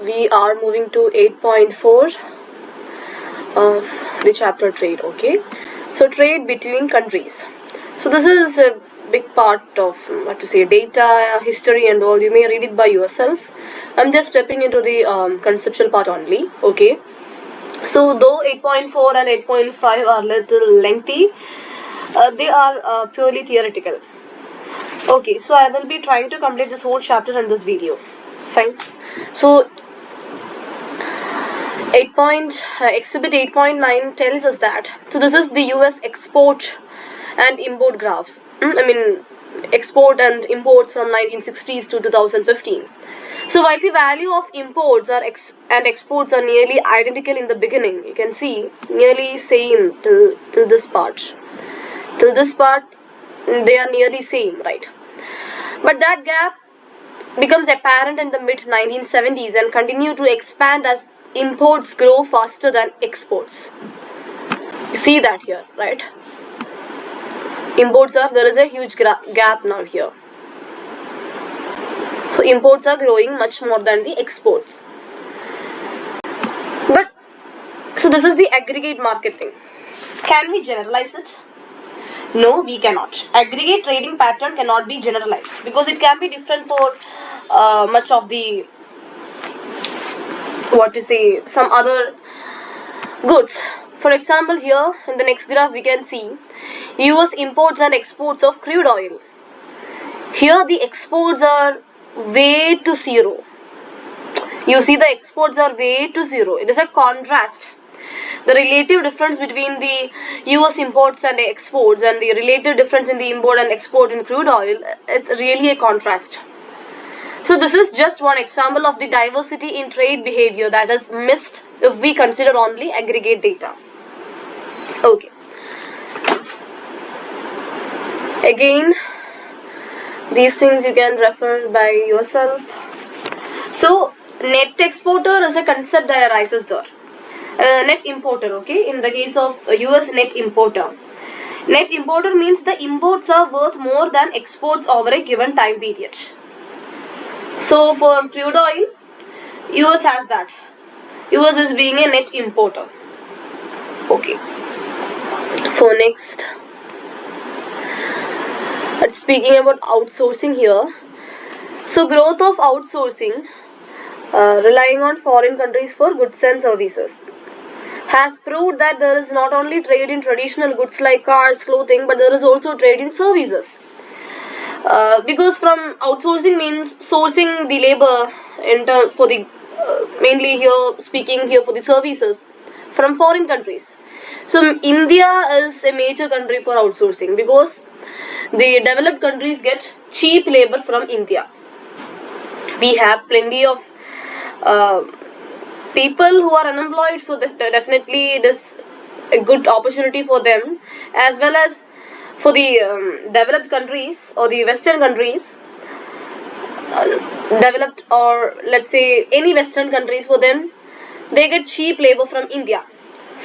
we are moving to 8.4 of the chapter trade. Okay, so trade between countries. So this is a big part of data, history and all. You may read it by yourself. I'm just stepping into the conceptual part only. Okay, so though 8.4 and 8.5 are little lengthy, they are purely theoretical. Okay, so I will be trying to complete this whole chapter in this video. Fine. So exhibit 8.9 tells us that. So this is the US export and import graphs. Export and imports from 1960s to 2015. So while the value of imports and exports are nearly identical in the beginning, you can see nearly same till this part. Till this part, they are nearly same, right? But that gap becomes apparent in the mid 1970s and continue to expand as imports grow faster than exports. You see that here, right? There is a huge gap now here. So imports are growing much more than the exports. But so this is the aggregate market thing. Can we generalize it? No, we cannot. Aggregate trading pattern cannot be generalized because it can be different for much of the some other goods. For example, here in the next graph we can see US imports and exports of crude oil. Here the exports are way to zero. You see the exports are way to zero. It is a contrast. The relative difference between the US imports and exports and the relative difference in the import and export in crude oil is really a contrast. So this is just one example of the diversity in trade behavior that is missed if we consider only aggregate data. Okay. Again, these things you can refer by yourself. So net exporter is a concept that arises there. Net importer, okay, in the case of US net importer. Net importer means the imports are worth more than exports over a given time period. So for crude oil, US has that. US is being a net importer. Okay. For next, speaking about outsourcing here. So growth of outsourcing, relying on foreign countries for goods and services, has proved that there is not only trade in traditional goods like cars, clothing, but there is also trade in services. Because from outsourcing means sourcing the labor for the mainly here speaking here for the services from foreign countries. So India is a major country for outsourcing because the developed countries get cheap labor from India. We have plenty of people who are unemployed, so that definitely it is a good opportunity for them, as well as for the developed countries or the Western countries, developed or let's say any Western countries, for them they get cheap labor from India.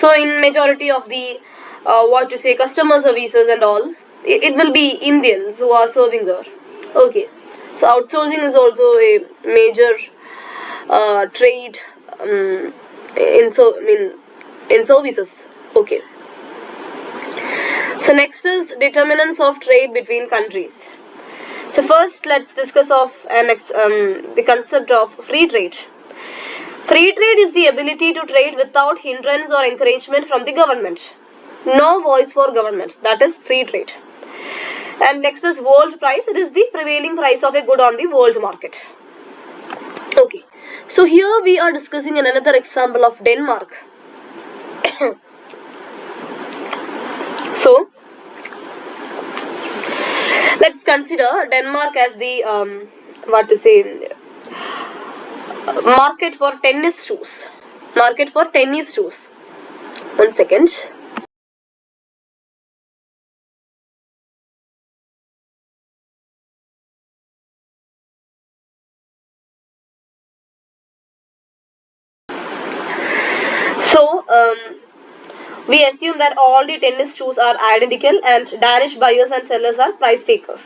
So in majority of the customer services and all, it will be Indians who are serving there. Okay, so outsourcing is also a major trade in services. Okay. So next is determinants of trade between countries. So first let's discuss of the concept of free trade. Free trade is the ability to trade without hindrance or encouragement from the government. No voice for government. That is free trade. And next is world price. It is the prevailing price of a good on the world market. Okay. So here we are discussing another example of Denmark. So let's consider Denmark as the market for tennis shoes. Market for tennis shoes. 1 second. So we assume that all the tennis shoes are identical and Danish buyers and sellers are price takers.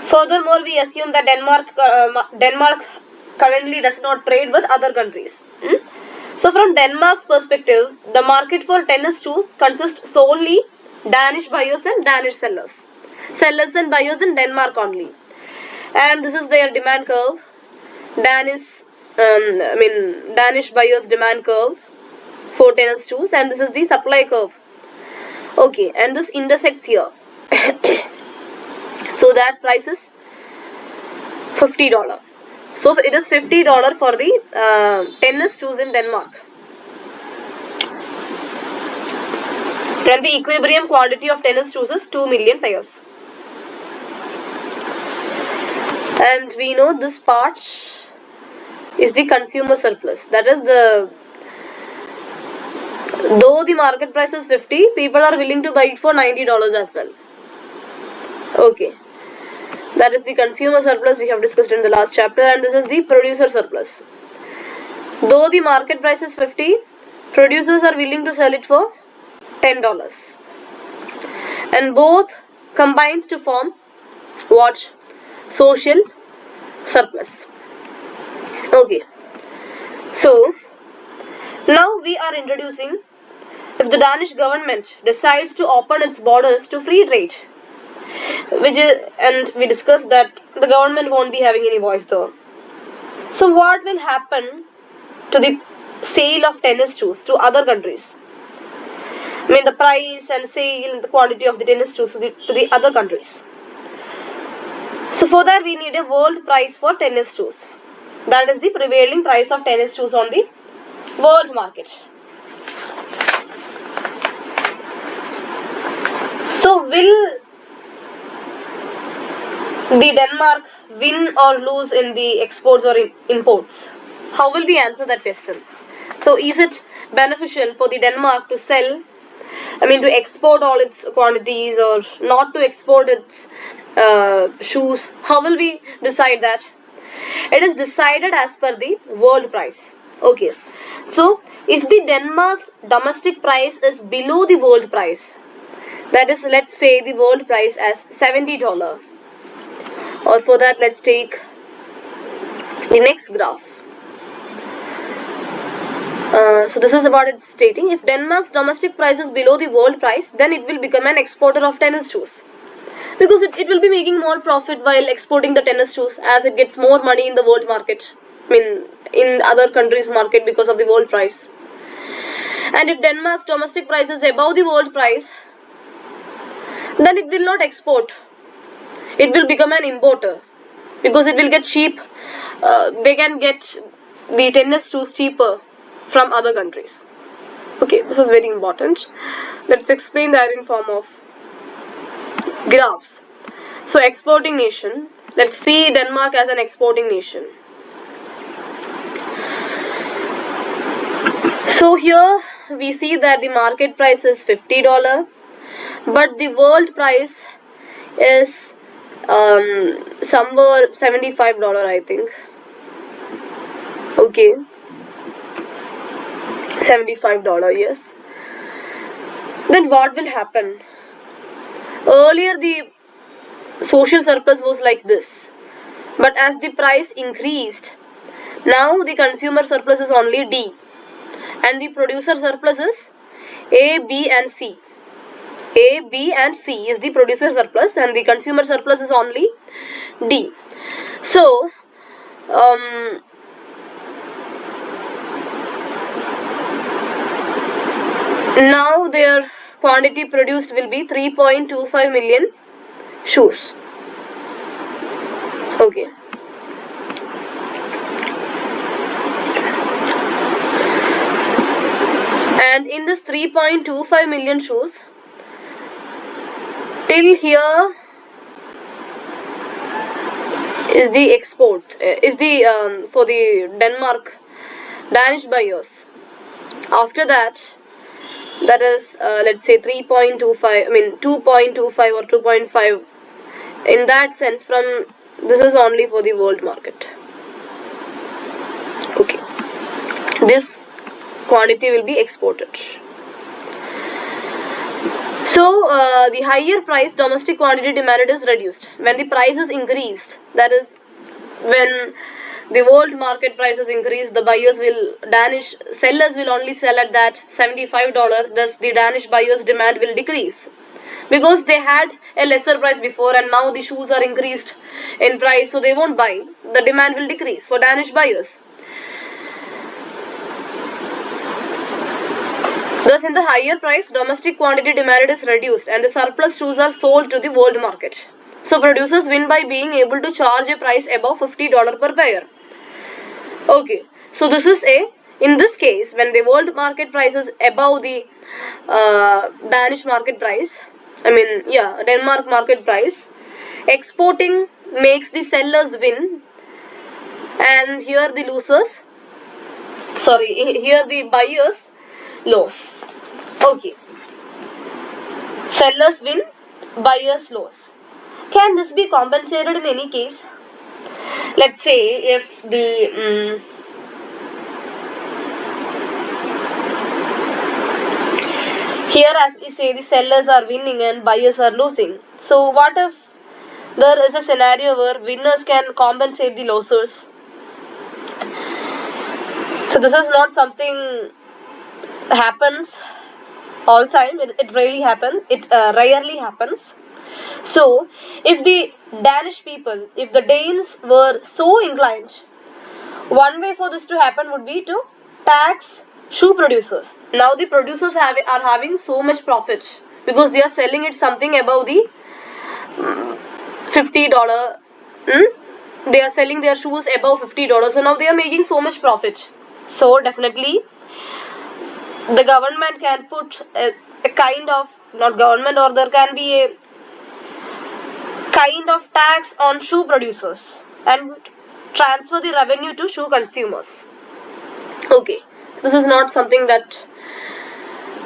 Furthermore, we assume that Denmark currently does not trade with other countries. So from Denmark's perspective, the market for tennis shoes consists solely Danish buyers and Danish sellers. Sellers and buyers in Denmark only. And this is their demand curve. Danish buyers demand curve for tennis shoes, and this is the supply curve. Okay, and this intersects here. So that price is $50. So it is $50 for the tennis shoes in Denmark. And the equilibrium quantity of tennis shoes is 2 million pairs. And we know this part is the consumer surplus. That is though the market price is 50, people are willing to buy it for $90 as well. Okay. That is the consumer surplus we have discussed in the last chapter, and this is the producer surplus. Though the market price is 50, producers are willing to sell it for $10. And both combines to form what? Social surplus. Okay. So, now we are introducing if the Danish government decides to open its borders to free trade, and we discussed that the government won't be having any voice though. So what will happen to the sale of tennis shoes to other countries? The price and sale and the quantity of the tennis shoes to the other countries. So for that we need a world price for tennis shoes. That is the prevailing price of tennis shoes on the world market. So will the Denmark win or lose in the exports or imports? How will we answer that question? So is it beneficial for the Denmark to sell, to export all its quantities or not to export its shoes? How will we decide that? It is decided as per the world price. Okay. So if the Denmark's domestic price is below the world price, that is, let's say the world price as $70, or for that let's take the next graph. So this is about it stating if Denmark's domestic price is below the world price, then it will become an exporter of tennis shoes, because it will be making more profit while exporting the tennis shoes, as it gets more money in the world market, in other countries' market, because of the world price. And if Denmark's domestic price is above the world price, then it will not export, it will become an importer, because it will get cheap. They can get the tennis shoes cheaper from other countries. Okay, this is very important. Let's explain that in form of graphs. So exporting nation, let's see Denmark as an exporting nation. So here we see that the market price is $50, but the world price is somewhere $75, I think. Okay, $75, yes. Then what will happen? Earlier the social surplus was like this, but as the price increased, now the consumer surplus is only D, and the producer surplus is A, B and C. A, B and C is the producer surplus, and the consumer surplus is only D. So now their quantity produced will be 3.25 million shoes. Okay. And in this 3.25 million shoes, till here is the export, is the for the Danish buyers. After that is let's say 3.25, 2.25 or 2.5. In that sense, from this is only for the world market. Okay, this quantity will be exported. So the higher price domestic quantity demanded is reduced. When the price is increased, that is when the world market prices increase, the Danish sellers will only sell at that $75, thus the Danish buyers' demand will decrease. Because they had a lesser price before and now the shoes are increased in price, so they won't buy. The demand will decrease for Danish buyers. Thus, in the higher price, domestic quantity demanded is reduced and the surplus shoes are sold to the world market. So, producers win by being able to charge a price above $50 per pair. Okay, so this is in this case, when the world market price is above the Danish market price, Denmark market price, exporting makes the sellers win, and here the buyers lose. Okay, sellers win, buyers lose. Can this be compensated in any case? Let's say if the here, as we say, the sellers are winning and buyers are losing. So what if there is a scenario where winners can compensate the losers? So this is not something happens all time. It rarely happens. It rarely happens. So if the Danish people, if the Danes were so inclined, one way for this to happen would be to tax shoe producers. Now the producers are having so much profit because they are selling it something above the $50. They are selling their shoes above $50. So now they are making so much profit. So definitely the government can put a kind of, not government, or there can be a kind of tax on shoe producers and transfer the revenue to shoe consumers. Okay, this is not something that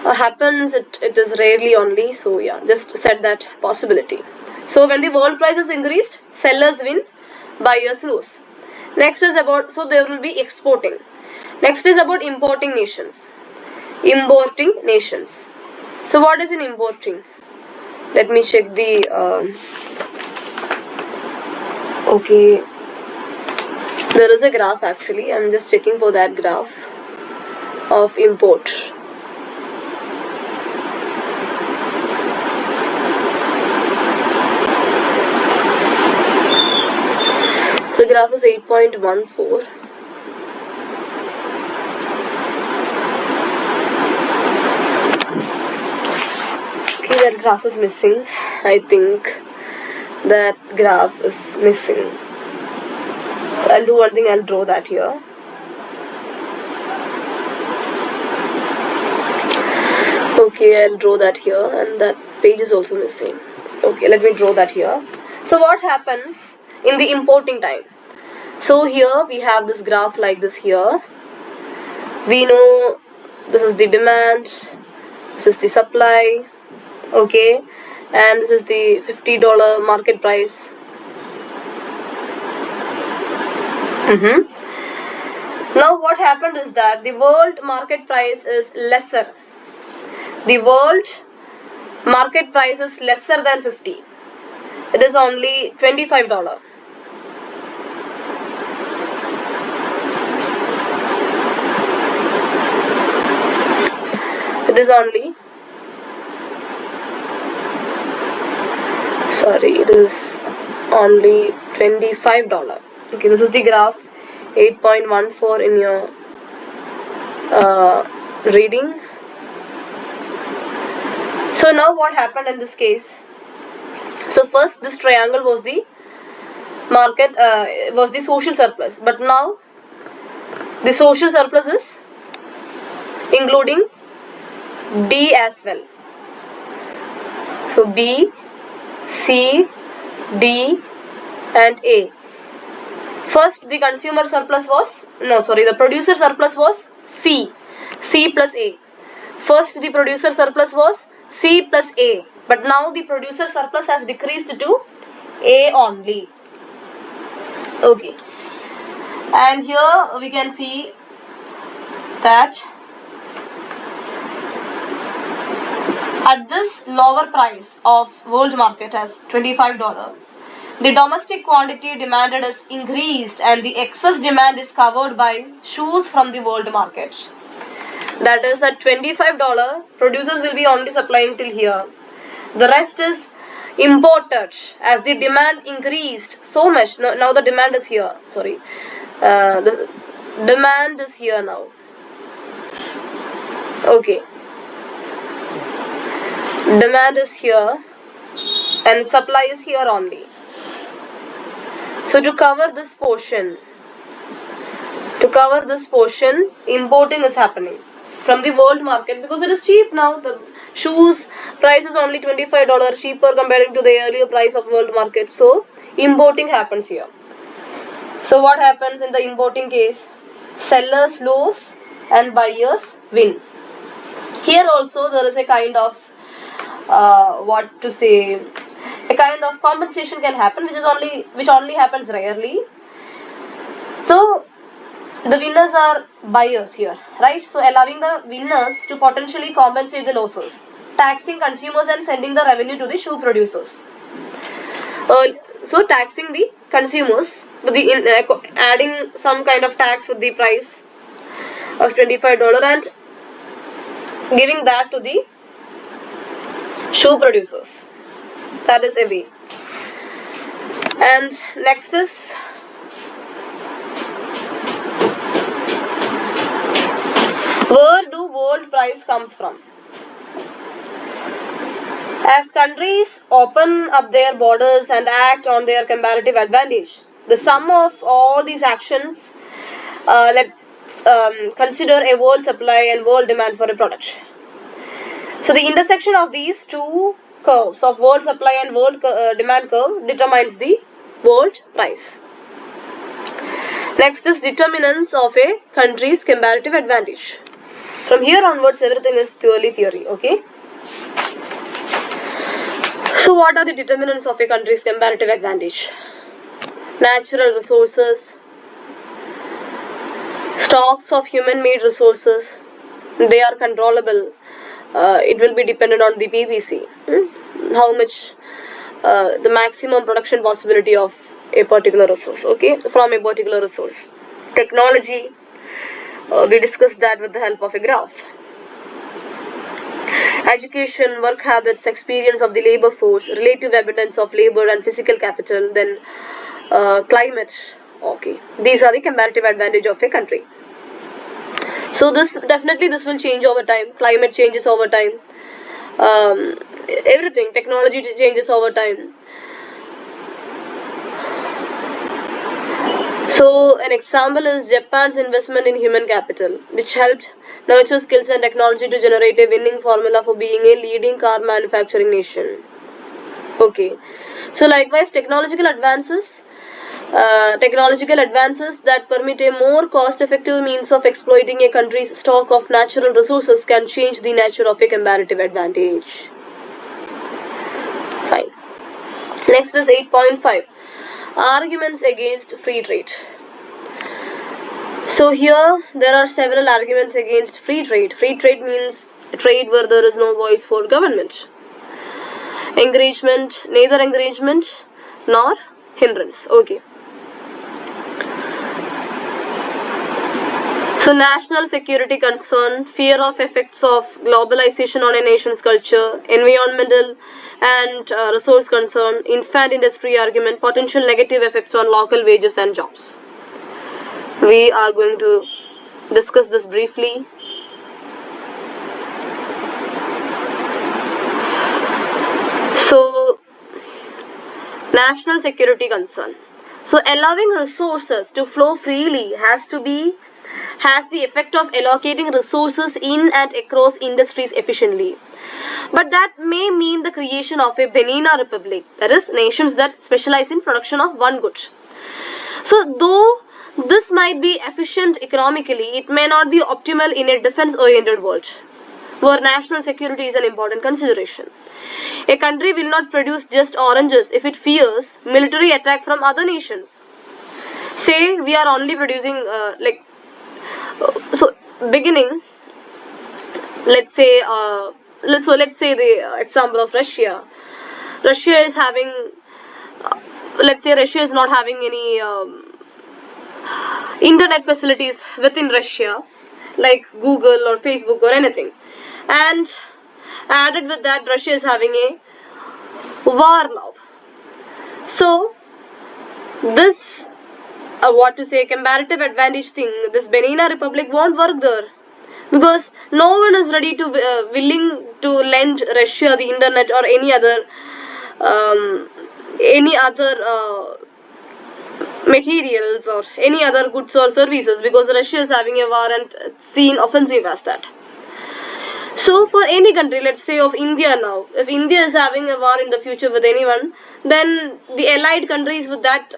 happens, it is rarely only. So yeah, just said that possibility. So when the world price is increased, sellers win, buyers lose. Next is about, so there will be exporting. Next is about importing nations. So what is in importing? Let me check the okay, there is a graph actually. I'm just checking for that graph of import. The graph is 8.14. Okay, that graph is missing. I think that graph is missing. So I'll do one thing, I'll draw that here. Okay, I'll draw that here, and that page is also missing. Okay, let me draw that here. So what happens in the importing time? So here we have this graph like this here. We know this is the demand, this is the supply, okay, and this is the $50 market price. Now what happened is that the world market price is lesser. The world market price is lesser than 50. It is only $25. It is only, it is only $25. Okay, this is the graph 8.14 in your reading. So now what happened in this case? So first this triangle was the market, was the social surplus, but now the social surplus is including D as well. So B, C, D and A. First the consumer surplus was, the producer surplus was C plus A. First the producer surplus was C plus A, but now the producer surplus has decreased to A only. Okay, and here we can see that at this lower price of world market as $25, The domestic quantity demanded is increased and the excess demand is covered by shoes from the world market. That is at $25, producers will be only supplying till here. The rest is imported as the demand increased so much. Now the demand is here. Sorry. The demand is here now. Okay. Demand is here and supply is here only. So to cover this portion, importing is happening from the world market because it is cheap now. The shoes price is only $25 cheaper comparing to the earlier price of world market. So importing happens here. So what happens in the importing case? Sellers lose and buyers win. Here also there is a kind of a kind of compensation can happen, which only happens rarely. So the winners are buyers here, right? So allowing the winners to potentially compensate the losses, taxing consumers and sending the revenue to the shoe producers. So taxing the consumers with the adding some kind of tax with the price of $25 and giving that to the shoe producers. That is a way. And next is where do world price comes from? As countries open up their borders and act on their comparative advantage, the sum of all these actions, let's consider a world supply and world demand for a product. So the intersection of these two curves of world supply and world demand curve determines the world price. Next is determinants of a country's comparative advantage. From here onwards everything is purely theory, okay? So what are the determinants of a country's comparative advantage? Natural resources, stocks of human-made resources, they are controllable. It will be dependent on the PPC. How much the maximum production possibility of a particular resource, okay, from a particular resource. Technology, we discussed that with the help of a graph. Education, work habits, experience of the labor force, relative abundance of labor and physical capital, then climate, okay. These are the comparative advantage of a country. So this will change over time. Climate changes over time. Everything, technology changes over time. So an example is Japan's investment in human capital, which helped nurture skills and technology to generate a winning formula for being a leading car manufacturing nation. Okay. So likewise, technological advances that permit a more cost-effective means of exploiting a country's stock of natural resources can change the nature of a comparative advantage. Fine. Next is 8.5. Arguments against free trade. So here there are several arguments against free trade. Free trade means trade where there is no voice for government. Encouragement, neither encouragement nor hindrance. Okay. So national security concern, fear of effects of globalization on a nation's culture, environmental and resource concern, infant industry argument, potential negative effects on local wages and jobs. We are going to discuss this briefly. So national security concern. So allowing resources to flow freely has the effect of allocating resources in and across industries efficiently. But that may mean the creation of a banana republic, that is, nations that specialize in production of one good. So though this might be efficient economically, it may not be optimal in a defense-oriented world, where national security is an important consideration. A country will not produce just oranges if it fears military attack from other nations. Say we are only producing beginning, let's say the example of Russia. Russia is having let's say Russia is not having any internet facilities within Russia, like Google or Facebook or anything, and added with that, Russia is having a war now. So this comparative advantage thing, this Benin Republic won't work there, because no one is ready to willing to lend Russia the internet or any other materials or any other goods or services, because Russia is having a war and seen offensive as that. So for any country, let's say of India now, if India is having a war in the future with anyone, then the allied countries with that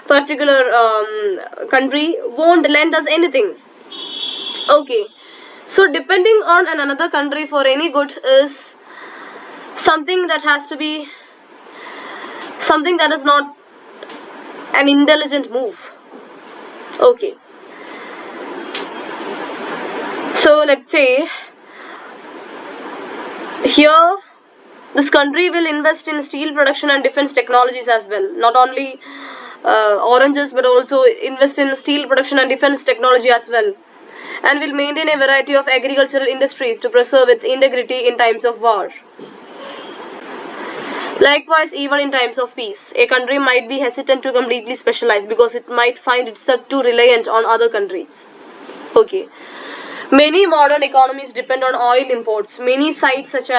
particular country won't lend us anything. Okay, so depending on another country for any good is something that has to be something that is not an intelligent move. Okay, so let's say here this country will invest in steel production and defense technologies as well, not only oranges, but also invest in steel production and defense technology as well, and will maintain a variety of agricultural industries to preserve its integrity in times of war. Likewise, even in times of peace, a country might be hesitant to completely specialize because it might find itself too reliant on other countries. Okay. Many modern economies depend on oil imports. Many cite such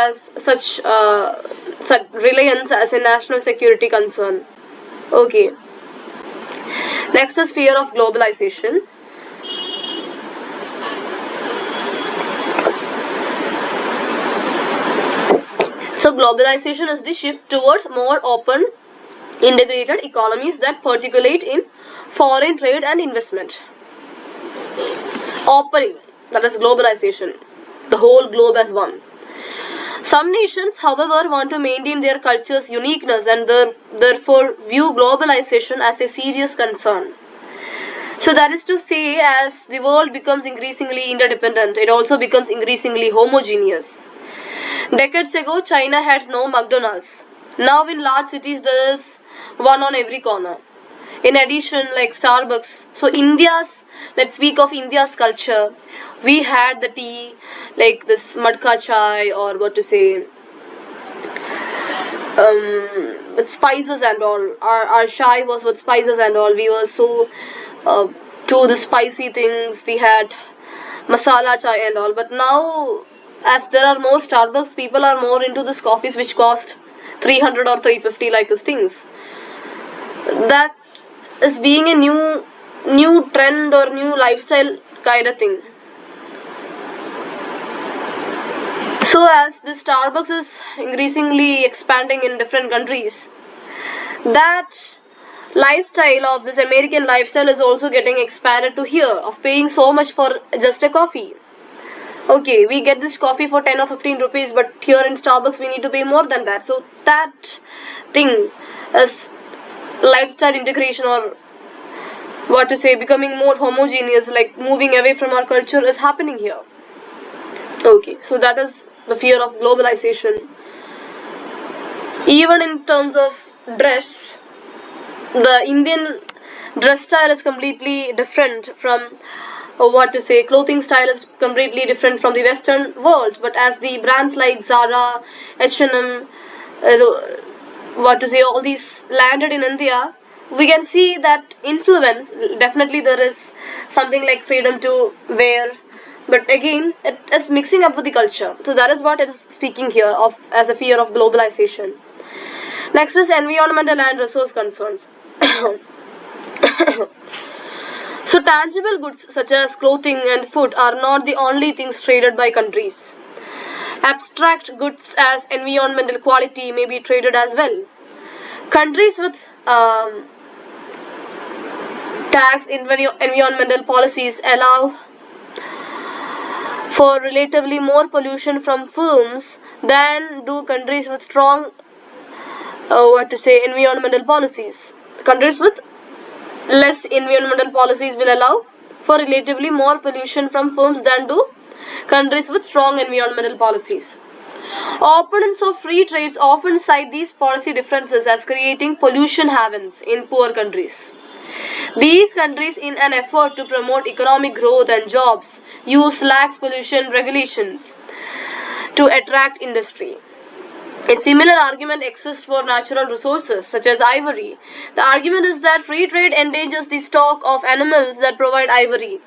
reliance as a national security concern. Okay. Next is fear of globalization. So globalization is the shift toward more open, integrated economies that particulate in foreign trade and investment. Opening, that is globalization, the whole globe as one. Some nations, however, want to maintain their culture's uniqueness and therefore view globalization as a serious concern. So that is to say, as the world becomes increasingly interdependent, it also becomes increasingly homogeneous. Decades ago, China had no McDonald's. Now in large cities there is one on every corner. In addition, like Starbucks. So let's speak of India's culture. We had the tea, like this madka chai, or with spices and all. Our chai was with spices and all. We were so to the spicy things. We had masala chai and all. But now, as there are more Starbucks, people are more into this coffees which cost 300 or 350, like these things. That is being a new trend or new lifestyle kind of thing. So as the Starbucks is increasingly expanding in different countries, that lifestyle of this American lifestyle is also getting expanded to here, of paying so much for just a coffee. Okay, we get this coffee for 10 or 15 rupees, but here in Starbucks we need to pay more than that. So that thing is lifestyle integration, or becoming more homogeneous, like moving away from our culture, is happening here. Okay, so that is the fear of globalization. Even in terms of dress, the Indian dress style is completely different from clothing style is completely different from the Western world. But as the brands like Zara, H&M, all these landed in India, we can see that influence. Definitely there is something like freedom to wear, but again it is mixing up with the culture. So that is what it is speaking here of as a fear of globalization. Next is environmental and resource concerns. So tangible goods such as clothing and food are not the only things traded by countries. Abstract goods as environmental quality may be traded as well. Countries with tax environmental policies allow for relatively more pollution from firms than do countries with strong environmental policies. Countries with less environmental policies will allow for relatively more pollution from firms than do countries with strong environmental policies. Opponents of free trades often cite these policy differences as creating pollution havens in poor countries. These countries, in an effort to promote economic growth and jobs, use lax pollution regulations to attract industry. A similar argument exists for natural resources such as ivory. The argument is that free trade endangers the stock of animals that provide ivory,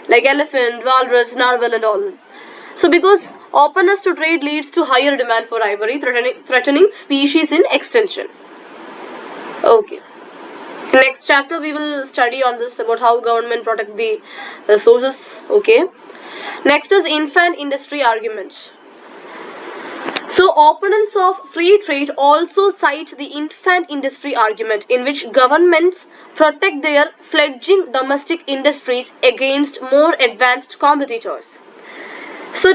like elephant, walrus, narwhal and all. So because openness to trade leads to higher demand for ivory, threatening species in extinction. Okay. Next chapter we will study on this about how government protect the resources. Okay. Next is infant industry argument. So opponents of free trade also cite the infant industry argument, in which governments protect their fledgling domestic industries against more advanced competitors. So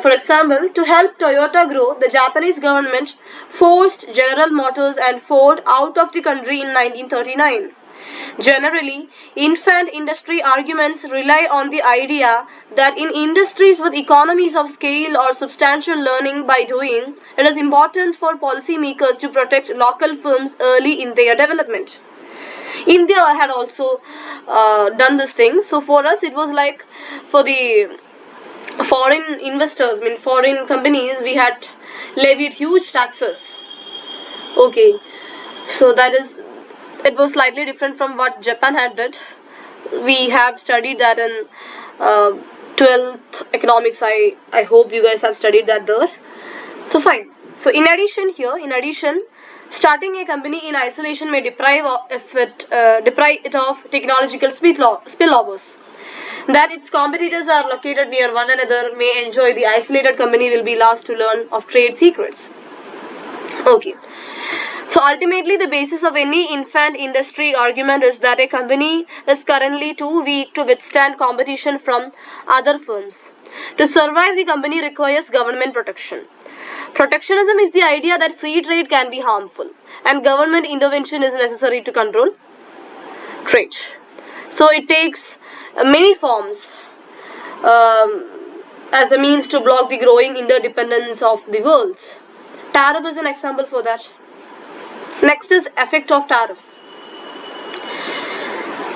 for example, to help Toyota grow, the Japanese government forced General Motors and Ford out of the country in 1939. Generally, infant industry arguments rely on the idea that in industries with economies of scale or substantial learning by doing, it is important for policymakers to protect local firms early in their development. India had also done this thing. So for us, it was like for the foreign investors, foreign companies, we had levied huge taxes. Okay, so it was slightly different from what Japan had did. We have studied that in 12th economics. I hope you guys have studied that there. So fine. So in addition, starting a company in isolation may deprive it of technological spillovers. That its competitors are located near one another may enjoy. The isolated company will be last to learn of trade secrets. Okay. So ultimately, the basis of any infant industry argument is that a company is currently too weak to withstand competition from other firms. To survive, the company requires government protection. Protectionism is the idea that free trade can be harmful and government intervention is necessary to control trade. So it takes many forms as a means to block the growing interdependence of the world. Tariff is an example for that. Next is effect of tariff.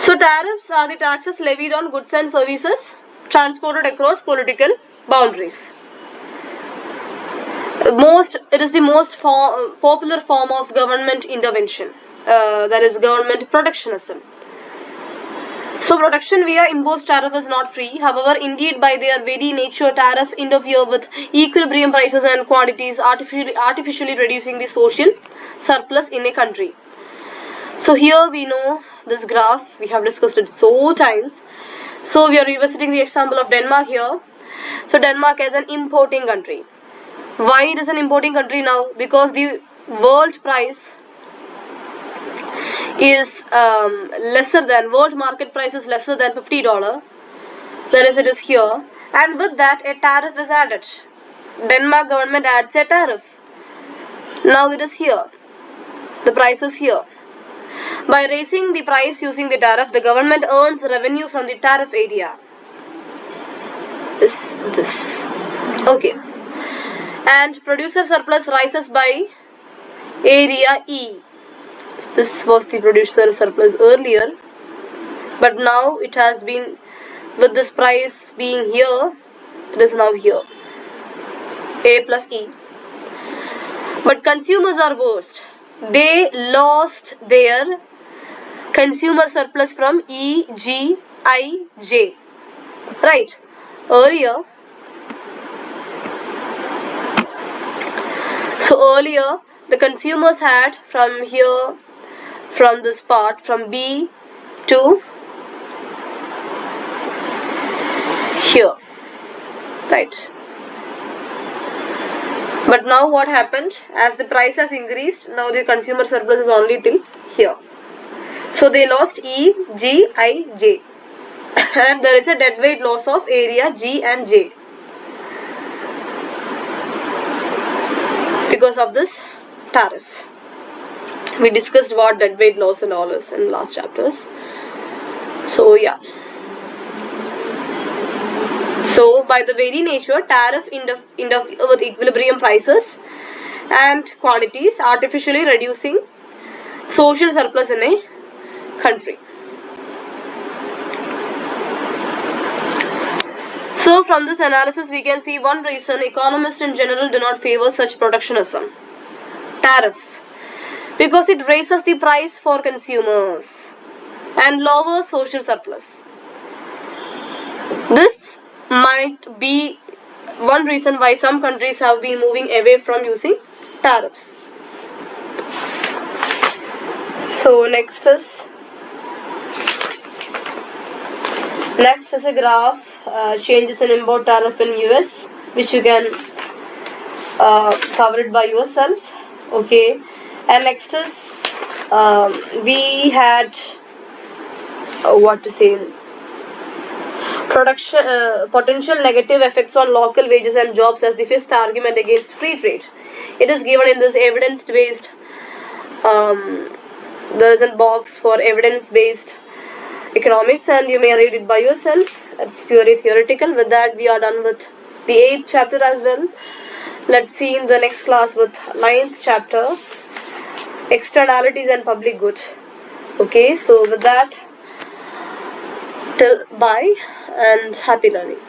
So tariffs are the taxes levied on goods and services transported across political boundaries. It is the most popular form of government intervention. That is government protectionism. So protection via imposed tariff is not free. However, indeed by their very nature, tariff interfere with equilibrium prices and quantities, artificially reducing the social surplus in a country. So here we know this graph, we have discussed it so times. So we are revisiting the example of Denmark here. So Denmark is an importing country. Why it is an importing country now? Because the world price is world market price is lesser than $50, whereas it is here, and with that a tariff is added. Denmark government adds a tariff. Now it is here. The price is here. By raising the price using the tariff, the government earns revenue from the tariff area. This. Okay. And producer surplus rises by area E. This was the producer surplus earlier, but now it has been, with this price being here, it is now here. A plus E. But consumers are worst. They lost their consumer surplus from E, G, I, J. Right. Earlier, the consumers had from here, from this part, from B to here, right? But now what happened? As the price has increased, now the consumer surplus is only till here. So they lost E, G, I, J. And there is a deadweight loss of area G and J because of this tariff. We discussed what deadweight loss and all is in last chapters. So yeah. So by the very nature, tariff with equilibrium prices and quantities, artificially reducing social surplus in a country. So from this analysis we can see one reason economists in general do not favor such protectionism. Tariff. Because it raises the price for consumers and lowers social surplus. This might be one reason why some countries have been moving away from using tariffs. So next is a graph changes in import tariff in US, which you can cover it by yourselves. Okay, and next is we had potential negative effects on local wages and jobs as the fifth argument against free trade. It is given in this evidence-based. There is a box for evidence-based economics, and you may read it by yourself. It's purely theoretical. With that, we are done with the 8th chapter as well. Let's see in the next class with 9th chapter, externalities and public good. Okay, so with that, till bye and happy learning.